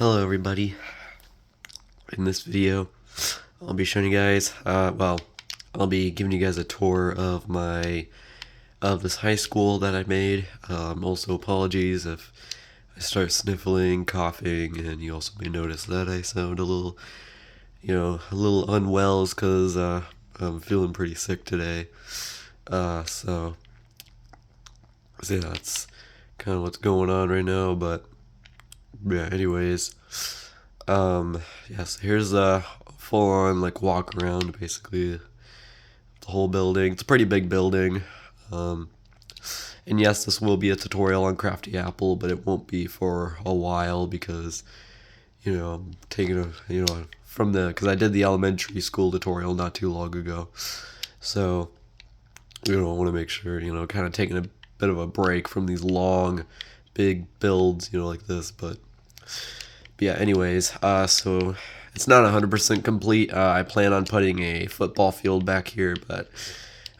Hello everybody. In this video, I'll be showing you guys, I'll be giving you guys a tour of this high school that I made. Also apologies if I start sniffling, coughing, and you also may notice that I sound a little, a little unwell because I'm feeling pretty sick today. So yeah, that's kind of what's going on right now, but yeah, anyways. Yes, here's a full on like walk around basically the whole building. It's a pretty big building. And yes, this will be a tutorial on Crafty Apple, but it won't be for a while because, I'm taking because I did the elementary school tutorial not too long ago. So, I want to make sure, kind of taking a bit of a break from these long, big builds, like this, but yeah, anyways, so it's not 100% complete. I plan on putting a football field back here, but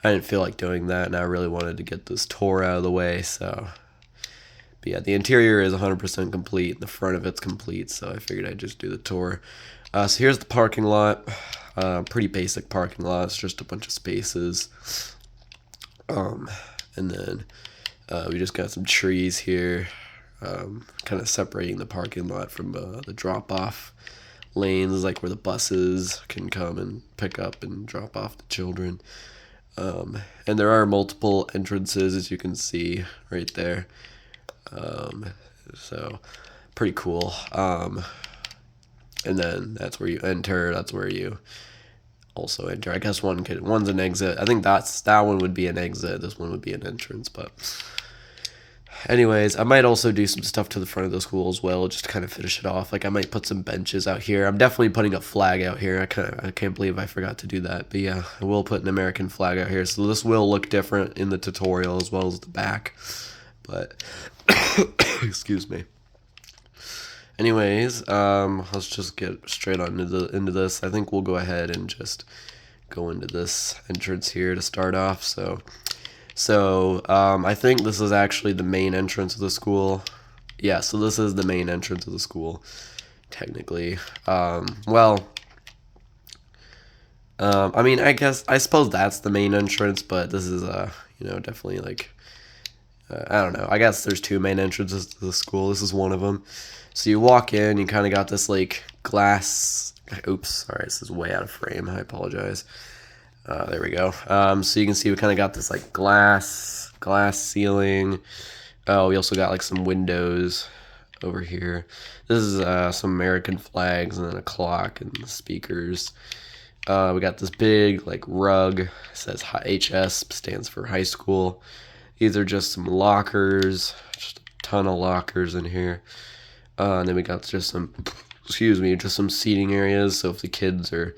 I didn't feel like doing that, and I really wanted to get this tour out of the way, so. But yeah, the interior is 100% complete. The front of it's complete, so I figured I'd just do the tour. So here's the parking lot. Pretty basic parking lot. It's just a bunch of spaces. And then we just got some trees here. Kind of separating the parking lot from the drop-off lanes, like where the buses can come and pick up and drop off the children. And there are multiple entrances, as you can see right there. So pretty cool. And then that's where you enter. That's where you also enter. I guess one's an exit. I think that one would be an exit. This one would be an entrance, but. Anyways, I might also do some stuff to the front of the school as well, just to kind of finish it off. Like I might put some benches out here. I'm definitely putting a flag out here. I can't believe I forgot to do that. But yeah, I will put an American flag out here. So this will look different in the tutorial as well as the back. But excuse me. Anyways, let's just get straight on into this. I think we'll go ahead and just go into this entrance here to start off. So I think this is actually the main entrance of the school. Yeah, so this is the main entrance of the school, technically. I mean, I suppose that's the main entrance, but this is, definitely like, I don't know. I guess there's two main entrances to the school. This is one of them. So you walk in, you kind of got this, like, glass. Oops, sorry, this is way out of frame. I apologize. There we go. So you can see we kind of got this like glass ceiling. Oh, we also got like some windows over here. This is some American flags and then a clock and speakers. We got this big like rug. It says HS, stands for high school. These are just some lockers, just a ton of lockers in here. And then we got just some seating areas. So if the kids are,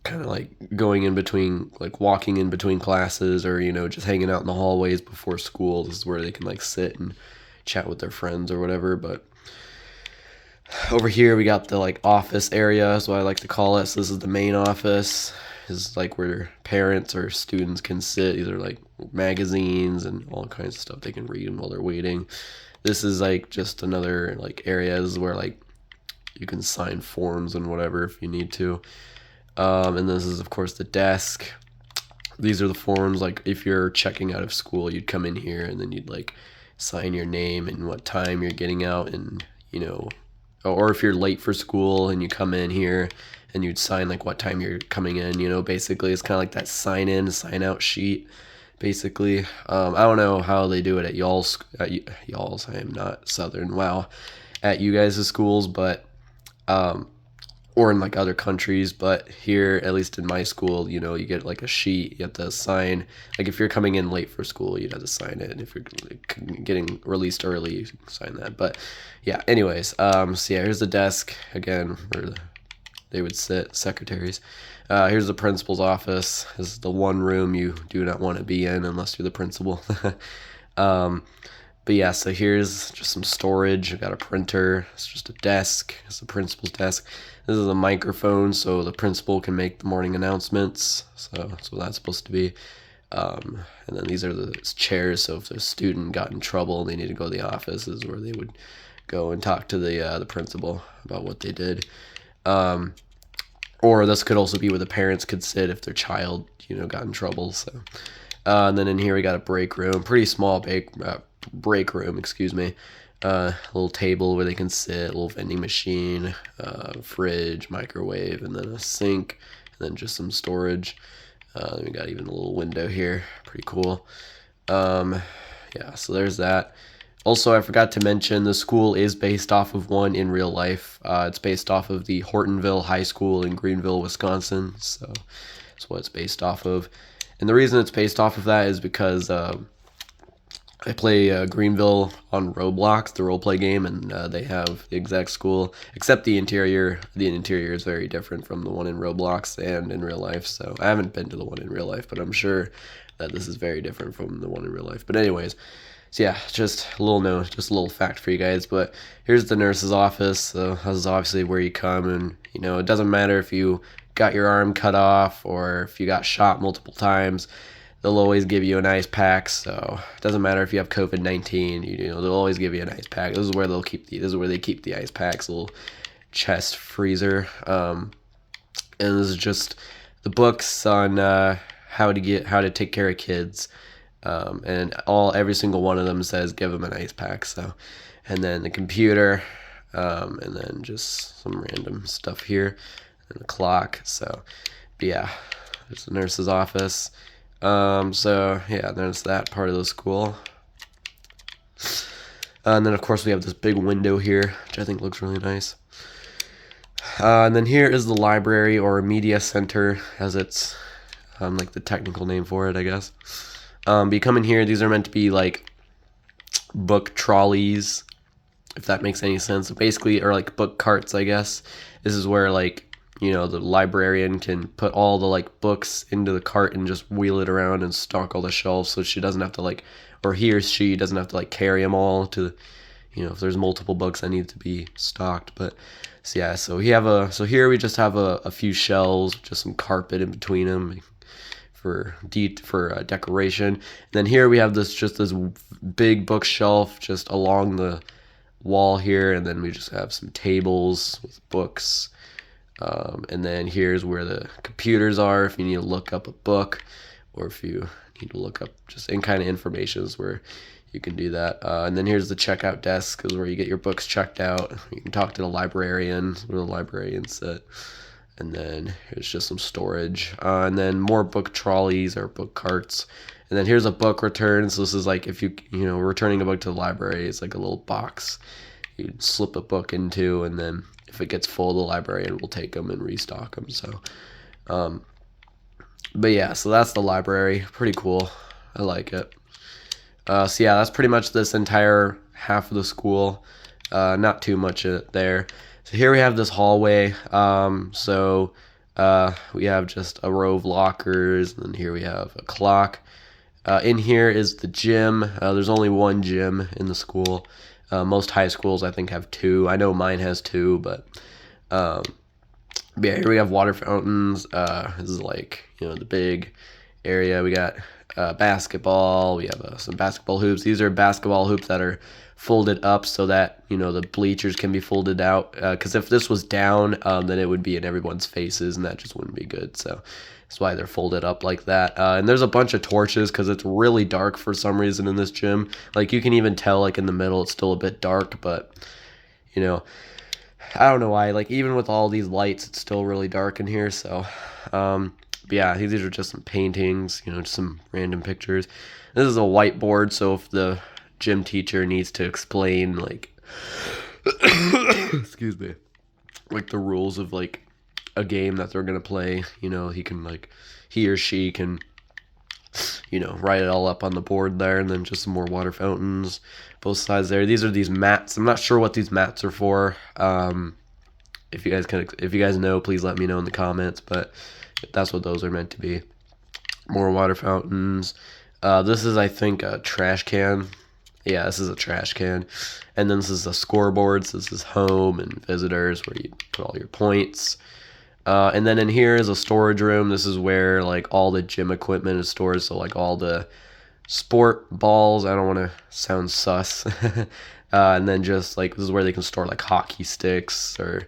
kind of like going in between, like walking in between classes or, just hanging out in the hallways before school. This is where they can like sit and chat with their friends or whatever. But over here we got the like office area, is what I like to call it. So this is the main office. This is like where parents or students can sit. These are like magazines and all kinds of stuff they can read while they're waiting. This is like just another like area. This is where like you can sign forms and whatever if you need to. And this is, of course, the desk. These are the forms, like, if you're checking out of school, you'd come in here, and then you'd, like, sign your name and what time you're getting out, and, or if you're late for school, and you come in here, and you'd sign, like, what time you're coming in, basically. It's kind of like that sign-in, sign-out sheet, basically. I don't know how they do it at y'all's, I am not Southern, wow, at you guys' schools, but, or in like other countries, but here, at least in my school, you get like a sheet you have to sign. Like if you're coming in late for school, you'd have to sign it, and if you're like, getting released early, you can sign that. But yeah, anyways, so yeah, here's the desk again where they would sit, secretaries. Here's the principal's office. This is the one room you do not want to be in unless you're the principal. But yeah, so here's just some storage. I got a printer. It's just a desk. It's the principal's desk. This is a microphone, so the principal can make the morning announcements. So that's what that's supposed to be. And then these are the chairs, so if a student got in trouble and they need to go to the office, this is where they would go and talk to the principal about what they did. Or this could also be where the parents could sit if their child, got in trouble. So, and then in here we got a break room, pretty small break room, excuse me. A little table where they can sit, a little vending machine, fridge, microwave, and then a sink, and then just some storage. We got even a little window here, pretty cool. Yeah, so there's that. Also, I forgot to mention the school is based off of one in real life. It's based off of the Hortonville High School in Greenville, Wisconsin. So that's what it's based off of. And the reason it's based off of that is because I play Greenville on Roblox, the roleplay game, and they have the exact school, except the interior. The interior is very different from the one in Roblox and in real life. So I haven't been to the one in real life, but I'm sure that this is very different from the one in real life. But anyways, so yeah, just a little fact for you guys. But here's the nurse's office. So this is obviously where you come, and it doesn't matter if you got your arm cut off or if you got shot multiple times. They'll always give you an ice pack. So it doesn't matter if you have COVID-19. They'll always give you an ice pack. This is where they keep the ice packs, little chest freezer. And this is just the books on how to take care of kids. And every single one of them says give them an ice pack. So, and then the computer, and then just some random stuff here, and a clock. So, but yeah, there's the nurse's office. So yeah, there's that part of the school. And then of course we have this big window here, which I think looks really nice. And then here is the library or media center, as it's like the technical name for it, I guess. But you come in here, these are meant to be like book trolleys, if that makes any sense. Basically, or like book carts, I guess. This is where the librarian can put all the books into the cart and just wheel it around and stock all the shelves, so she doesn't have to or he or she doesn't have to carry them all to, if there's multiple books that need to be stocked. But so yeah, so here we just have a few shelves, just some carpet in between them for decoration. And then here we have this big bookshelf just along the wall here, and then we just have some tables with books. And then here's where the computers are if you need to look up a book, or if you need to look up just any kind of information, is where you can do that. And then here's the checkout desk, is where you get your books checked out. You can talk to the librarian, where the librarians sit. And then here's just some storage. And then more book trolleys or book carts. And then here's a book return. So this is if returning a book to the library, it's like a little box you'd slip a book into, and then if it gets full, the librarian will take them and restock them. So, but yeah, so that's the library. Pretty cool. I like it. So yeah, that's pretty much this entire half of the school. Not too much there. So here we have this hallway. We have just a row of lockers, and then here we have a clock. In here is the gym. There's only one gym in the school. Most high schools, I think, have two. I know mine has two, but yeah, here we have water fountains. This is the big area. We got basketball. We have some basketball hoops. These are basketball hoops that are folded up so that the bleachers can be folded out. Because if this was down, then it would be in everyone's faces, and that just wouldn't be good. So that's why they're folded up like that. And there's a bunch of torches because it's really dark for some reason in this gym. You can even tell in the middle it's still a bit dark, but I don't know why. Even with all these lights, it's still really dark in here. So but yeah, these are just some paintings, just some random pictures. This is a whiteboard, so if the gym teacher needs to explain excuse me, the rules of a game that they're gonna play, he or she can write it all up on the board there. And then just some more water fountains both sides there. These are these mats. I'm not sure what these mats are for. If you guys know, please let me know in the comments, but that's what those are meant to be. More water fountains. This is, I think, a trash can. Yeah, this is a trash can. And then this is a scoreboard. So this is home and visitors, where you put all your points. And then in here is a storage room. This is where all the gym equipment is stored. So all the sport balls. I don't want to sound sus, And then just like this is where they can store like hockey sticks or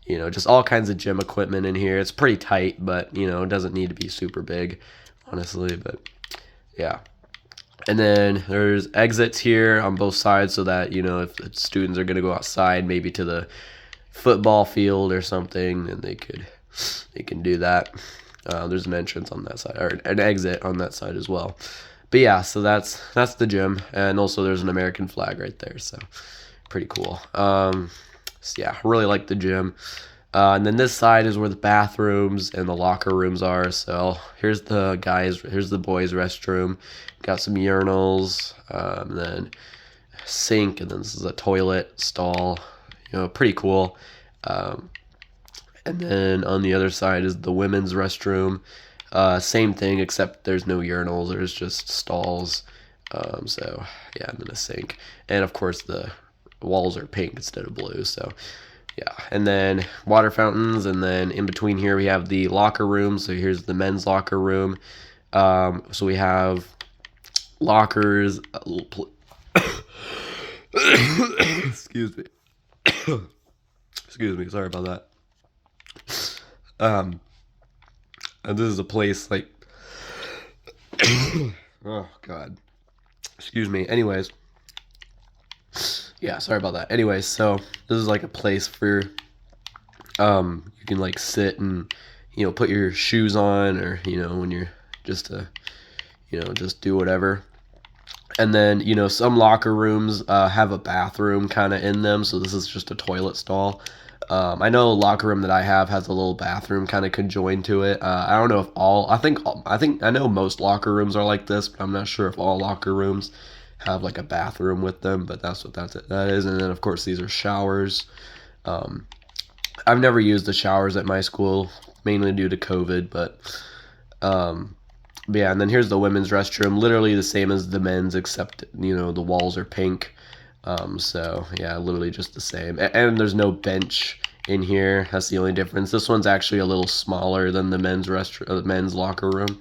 just all kinds of gym equipment in here. It's pretty tight, but it doesn't need to be super big, honestly. But yeah. And then there's exits here on both sides so that if the students are going to go outside, maybe to the football field or something, then they can do that. There's an entrance on that side, or an exit on that side as well. But yeah, so that's the gym, and also there's an American flag right there, so pretty cool. So yeah, I really like the gym. And then this side is where the bathrooms and the locker rooms are. So here's the boys' restroom. Got some urinals, and then sink, and then this is a toilet stall. Pretty cool. And then on the other side is the women's restroom. Same thing, except there's no urinals. There's just stalls. So yeah, and then a sink. And of course the walls are pink instead of blue. So yeah, and then water fountains, and then in between here we have the locker room. So here's the men's locker room. So we have lockers. Excuse me. Excuse me. Sorry about that. And this is a place like. Oh God. Excuse me. Anyways. Yeah, sorry about that. Anyways, so this is like a place for you can like sit and put your shoes on, or when you're just just do whatever. And then some locker rooms have a bathroom kind of in them, so this is just a toilet stall. I know a locker room that I have has a little bathroom kind of conjoined to it. I don't know if I know most locker rooms are like this, but I'm not sure if all locker rooms have like a bathroom with them, but that's what that is. And then of course these are showers. I've never used the showers at my school, mainly due to COVID, but yeah. And then here's the women's restroom, literally the same as the men's, except the walls are pink. So yeah, literally just the same. And there's no bench in here. That's the only difference. This one's actually a little smaller than the men's locker room.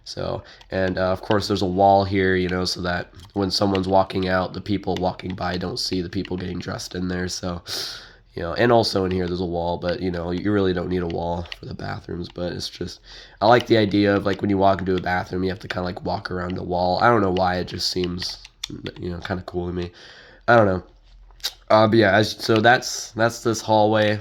So, and of course there's a wall here, so that when someone's walking out, the people walking by don't see the people getting dressed in there. So, and also in here there's a wall, but you really don't need a wall for the bathrooms. But it's just, I like the idea of like when you walk into a bathroom, you have to kind of like walk around a wall. I don't know why, it just seems, kind of cool to me. I don't know. But yeah, so that's this hallway.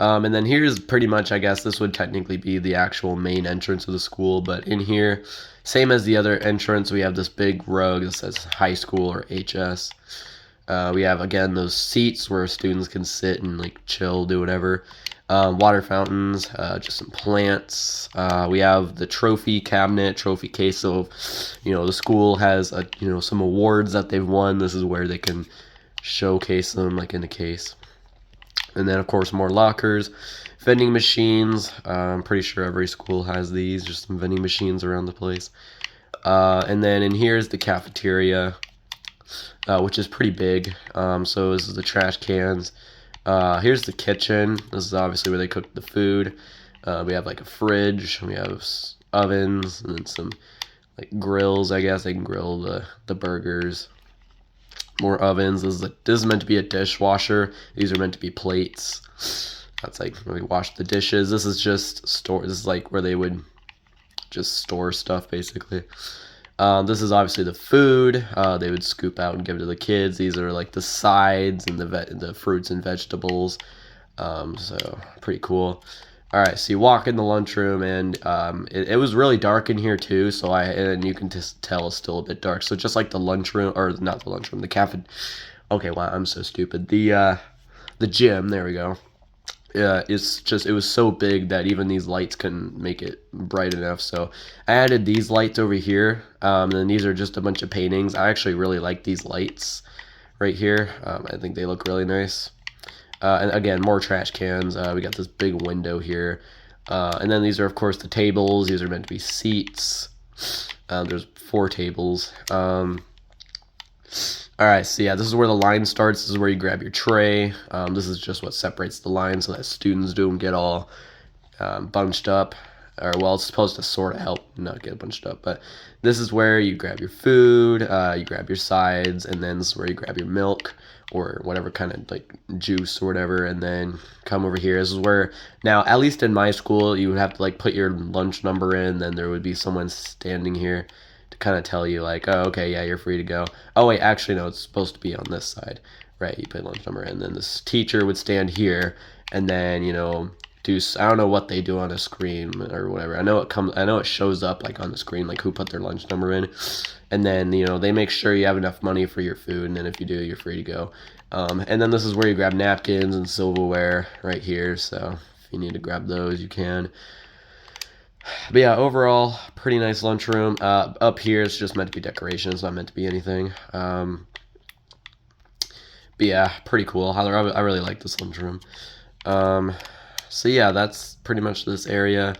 And then here's pretty much, I guess this would technically be the actual main entrance of the school, but in here, same as the other entrance, we have this big rug that says high school or HS. We have, again, those seats where students can sit and like chill, do whatever. Water fountains, just some plants. We have the trophy case. So, the school has, some awards that they've won. This is where they can showcase them, like in a case. And then, of course, more lockers, vending machines. I'm pretty sure every school has these, just some vending machines around the place. And then in here is the cafeteria, which is pretty big. So this is the trash cans. Here's the kitchen. This is obviously where they cook the food. We have like a fridge. We have ovens and then some like grills. I guess they can grill the burgers. More ovens. This is meant to be a dishwasher. These are meant to be plates. That's like where we wash the dishes. This is just store. This is like where they would just store stuff basically. This is obviously the food. They would scoop out and give to the kids. These are like the sides and the fruits and vegetables. So pretty cool. All right, so you walk in the lunchroom, and it was really dark in here too. So and you can just tell it's still a bit dark. So just like the lunchroom, or not the lunchroom, the cafe. Okay, wow, I'm so stupid. The gym. There we go. Yeah, it was so big that even these lights couldn't make it bright enough. So I added these lights over here. And these are just a bunch of paintings. I actually really like these lights right here. I think they look really nice. And again, more trash cans. We got this big window here. And then these are, of course, the tables. These are meant to be seats. There's 4 tables. All right, so yeah, this is where the line starts. This is where you grab your tray. This is just what separates the line so that students don't get all bunched up. or well, it's supposed to sort of help not get a bunch of stuff, but this is where you grab your food, you grab your sides, and then this is where you grab your milk or whatever kind of like juice or whatever, and then come over here. This is where, now at least in my school, you would have to like put your lunch number in, then there would be someone standing here to kind of tell you like, oh, okay, yeah, you're free to go. Oh wait, actually no, it's supposed to be on this side, right? You put lunch number in, then this teacher would stand here, and then I don't know what they do on a screen or whatever. I know it shows up like on the screen, like who put their lunch number in, and then they make sure you have enough money for your food, and then if you do, you're free to go. And then this is where you grab napkins and silverware right here. So if you need to grab those, you can. But yeah, overall, pretty nice lunchroom. Up here, it's just meant to be decoration. It's not meant to be anything. But yeah, pretty cool. I really like this lunchroom. So yeah, that's pretty much this area.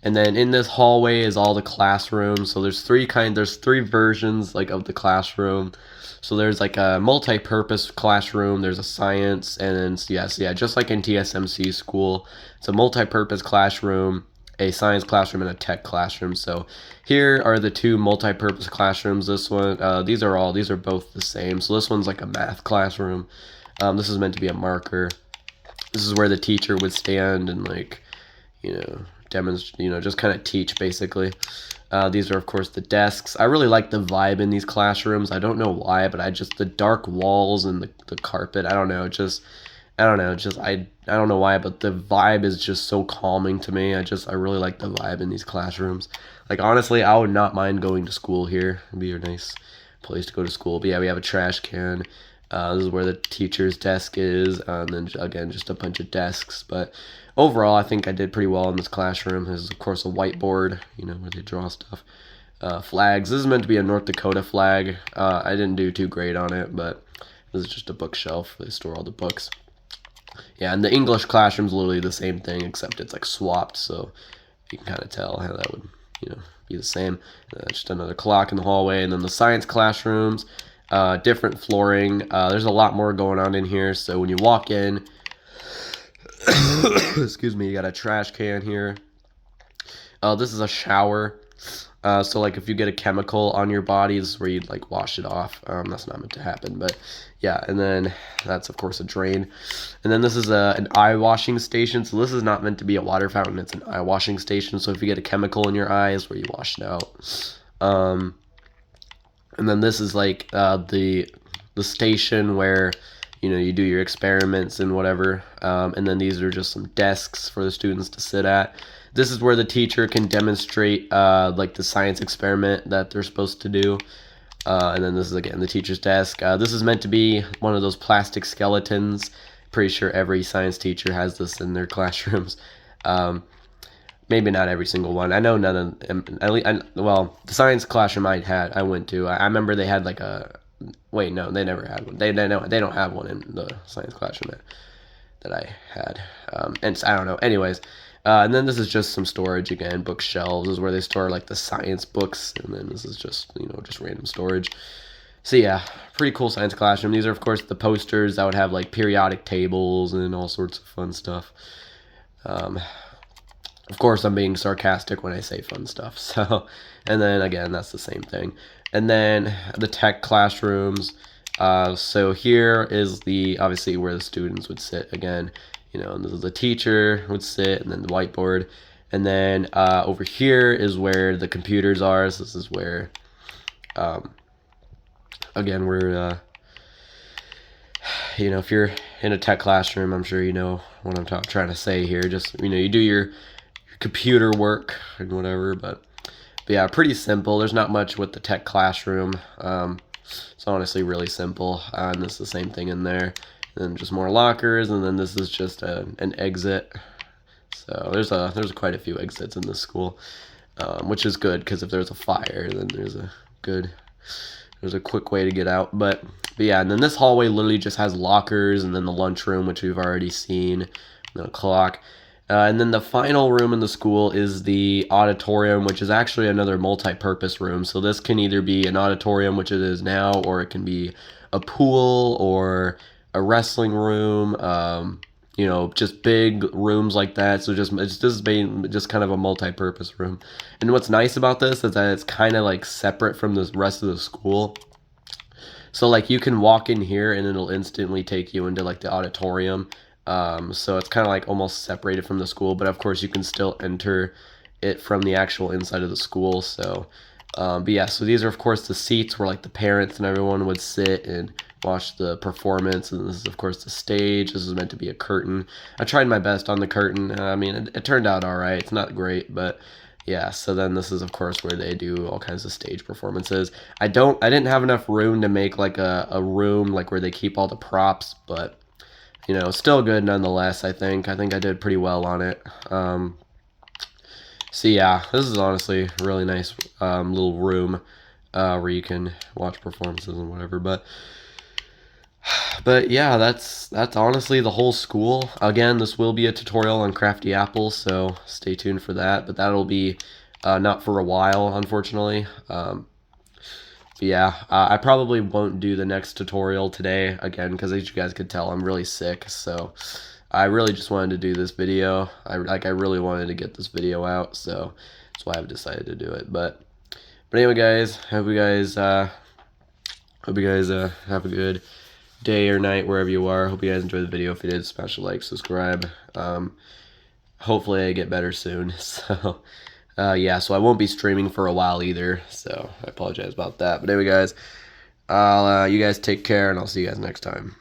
And then in this hallway is all the classrooms. So there's three versions like of the classroom. So there's like a multi-purpose classroom, there's a science, and then just like in TSMC school, it's a multi-purpose classroom, a science classroom, and a tech classroom. So here are the two multi-purpose classrooms. This one, these are both the same. So this one's like a math classroom. This is meant to be a marker. This is where the teacher would stand and like, demonstrate, just kind of teach basically. These are of course the desks. I really like the vibe in these classrooms. I don't know why, but the dark walls and the carpet, I don't know why, but the vibe is just so calming to me. I really like the vibe in these classrooms. Like honestly, I would not mind going to school here. It'd be a nice place to go to school. But yeah, we have a trash can. This is where the teacher's desk is, and then again just a bunch of desks. But overall, I think I did pretty well in this classroom. There's of course a whiteboard, where they draw stuff. Flags. This is meant to be a North Dakota flag. I didn't do too great on it, but this is just a bookshelf. They store all the books. Yeah, and the English classroom's literally the same thing, except it's like swapped, so you can kind of tell how that would, be the same. Just another clock in the hallway, and then the science classrooms. Different flooring. There's a lot more going on in here. So when you walk in, excuse me, you got a trash can here. This is a shower. So like if you get a chemical on your body, this is where you'd like wash it off. That's not meant to happen, but yeah. And then that's of course a drain. And then this is an eye washing station. So this is not meant to be a water fountain. It's an eye washing station. So if you get a chemical in your eyes, where you wash it out. And then this is like the station where you do your experiments and whatever. And then these are just some desks for the students to sit at. This is where the teacher can demonstrate like the science experiment that they're supposed to do. And then this is again the teacher's desk. This is meant to be one of those plastic skeletons. Pretty sure every science teacher has this in their classrooms. Maybe not every single one. I know none of them. The science classroom I went to, I remember they had like a. Wait, no, they never had one. They don't have one in the science classroom that I had. And I don't know. Anyways, and then this is just some storage again. Bookshelves is where they store like the science books, and then this is just just random storage. So yeah, pretty cool science classroom. These are of course the posters that would have like periodic tables and all sorts of fun stuff. Of course, I'm being sarcastic when I say fun stuff. So, and then again, that's the same thing. And then the tech classrooms. So here is obviously where the students would sit again. And this is the teacher would sit, and then the whiteboard. And then over here is where the computers are. So this is where, again, we're, if you're in a tech classroom, I'm sure you know what I'm trying to say here. Just, you do your computer work and whatever, but yeah, pretty simple. There's not much with the tech classroom. It's honestly really simple, and this is the same thing in there, and then just more lockers, and then this is just an exit. So there's quite a few exits in this school, which is good because if there's a fire, then there's a quick way to get out. But yeah, and then this hallway literally just has lockers, and then the lunchroom, which we've already seen, and then a clock. And then the final room in the school is the auditorium, which is actually another multi-purpose room. So this can either be an auditorium, which it is now, or it can be a pool or a wrestling room, you know, just big rooms like that. So this is being just kind of a multi-purpose room. And what's nice about this is that it's kind of like separate from the rest of the school. So like you can walk in here and it'll instantly take you into like the auditorium. So it's kind of like almost separated from the school, but of course you can still enter it from the actual inside of the school. So, but yeah, so these are of course the seats where like the parents and everyone would sit and watch the performance. And this is of course the stage. This is meant to be a curtain. I tried my best on the curtain. I mean, it turned out all right. It's not great, but yeah. So then this is of course where they do all kinds of stage performances. I didn't have enough room to make like a room like where they keep all the props, but you know, still good nonetheless. I think I did pretty well on it. So yeah, this is honestly a really nice little room where you can watch performances and whatever. But yeah, that's honestly the whole school. Again, this will be a tutorial on Crafty Apple, so stay tuned for that. But that'll be not for a while, unfortunately. Yeah, I probably won't do the next tutorial today again because as you guys could tell, I'm really sick. So I really just wanted to do this video. I really wanted to get this video out, so that's why I've decided to do it. But anyway, guys, hope you guys have a good day or night wherever you are. Hope you guys enjoyed the video. If you did, smash a like, subscribe. Hopefully I get better soon. So yeah, so I won't be streaming for a while either, so I apologize about that. But anyway, guys, you guys take care, and I'll see you guys next time.